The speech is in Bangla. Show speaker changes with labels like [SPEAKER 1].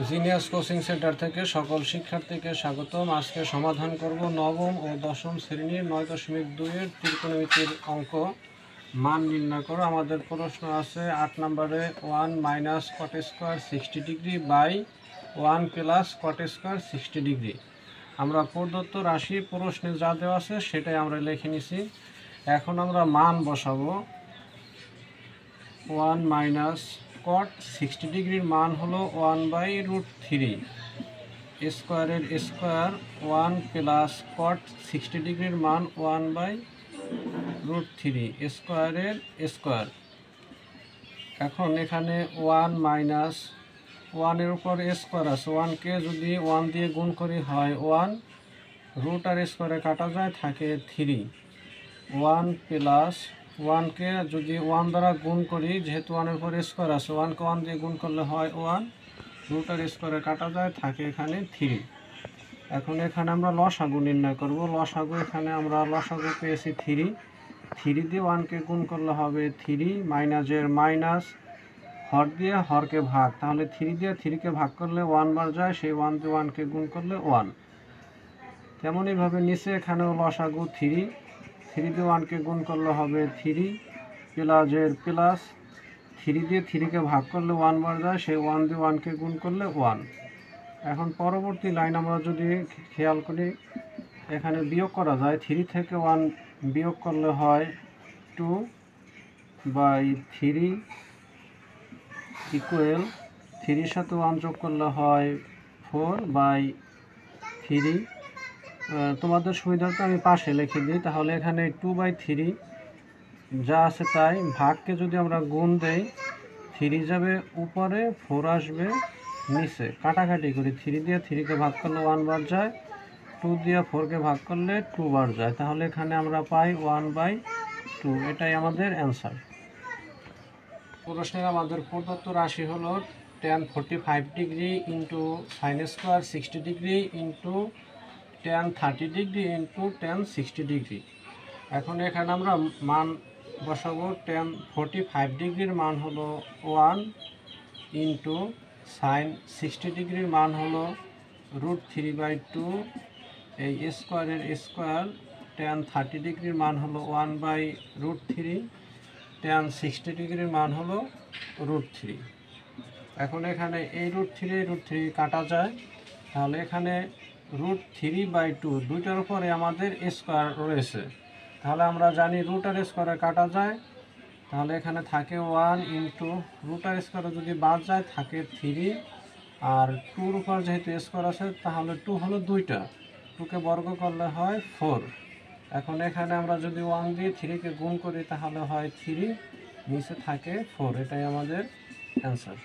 [SPEAKER 1] জিনিয়াস কোচিং সেন্টার থেকে সকল শিক্ষার্থীকে স্বাগতম। আজকে সমাধান করব নবম ও দশম শ্রেণীর 9.2-এর ত্রিকোণমিতির অঙ্ক। মান নির্ণয় করো। আমাদের প্রশ্ন আছে 8 নম্বরে 1 minus cot square 60 degree by 1 plus cot square 60 degree. আমরা প্রদত্ত রাশি প্রশ্নে যা দেওয়া আছে সেটাই আমরা লিখে নিছি। এখন আমরা মান বসাবো। 1 মাইনাস কট 60 ডিগ্রির মান হলো 1/√3, স্কোয়ারের স্কোয়ার 1 প্লাস কট 60 ডিগ্রির মান 1/√3 স্কোয়ারের স্কোয়ার। এখন এখানে 1 মাইনাস 1-এর উপর স্কোয়ার আছে, 1কে যদি 1 দিয়ে গুণ করি হয় 1, রুট আর স্কোয়ারে কাটা যায় থাকে 3, 1 প্লাস 1কে যদি 1 দ্বারা গুণ করি, যেহেতু 1-এর উপর স্কোয়ার আছে, 1কে 1 দিয়ে গুণ করলে হয় 1, রুট আর স্কোয়ারে কাটা যায় থাকে এখানে 3। এখন এখানে আমরা লসাগু নির্ণয় করব। লসাগু এখানে আমরা লসাগু পেয়েছি 3 দিয়ে 1কে গুণ করলে হবে 3, মাইনাসের মাইনাস, হর দিয়ে হরকে ভাগ, তাহলে 3 দিয়ে 3কে ভাগ করলে 1 বার যায়, সেই 1 দিয়ে 1কে গুণ করলে 1। তেমনইভাবে নিচে এখানেও লসাগু 3 দিয়ে 1কে গুণ করলে হবে 3, প্লাসের প্লাস, 3 দিয়ে 3কে ভাগ করলে 1 বার যায়, সেই 1 দিয়ে 1কে গুণ করলে 1। এখন পরবর্তী লাইন আমরা যদি খেয়াল করি, এখানে বিয়োগ করা যায়। 3 থেকে 1 বিয়োগ করলে হয় 2/3 ইকুয়াল 3-র সাথে 1 যোগ করলে হয় 4/3। তোমাদের সুবিধার্থে আমি পাশে লিখে দিই, তাহলে এখানে 2/3 যা আছে তাই, ভাগকে যদি আমরা গুণ দেই 3 যাবে উপরে, 4 আসবে নিচে, কাটাকাটি করি। 3 দিয়ে 3কে ভাগ করলে 1 বার যায়, 2 দিয়ে 4কে ভাগ করলে 2 বার যায়, তাহলে এখানে আমরা পাই 1/2। এটাই আমাদের অ্যান্সার। প্রশ্নের আমাদের প্রদত্ত রাশি হলো tan 45 degree into sine square 60 degree into tan 30 degree into tan 60 degree. এখন এখানে আমরা মান বসাবো। tan 45 ডিগ্রির মান হলো 1 ইন্টু সাইন 60 ডিগ্রির মান হলো √3/2, এই স্কোয়ারের স্কোয়ার, tan 30 ডিগ্রির মান হলো 1/√3, tan 60 ডিগ্রির মান হলো √3। এখন এখানে এই √3 কাটা যায়, তাহলে এখানে √3/2, দুইটার উপরে আমাদের স্কোয়ার রয়েছে, তাহলে আমরা জানি রুট আর স্কোয়ারে কাটা যায়, তাহলে এখানে থাকে 1 ইন্টু রুট আর স্কোয়ারে যদি বাদ যায় থাকে 3, আর 2-র উপর যেহেতু স্কোয়ার আছে তাহলে 2 হলো 2টা, 2কে বর্গ করলে হয় 4। এখন এখানে আমরা যদি 1 দিয়ে 3কে গুণ করি তাহলে হয় 3, নিচে থাকে 4। এটাই আমাদের অ্যান্সার।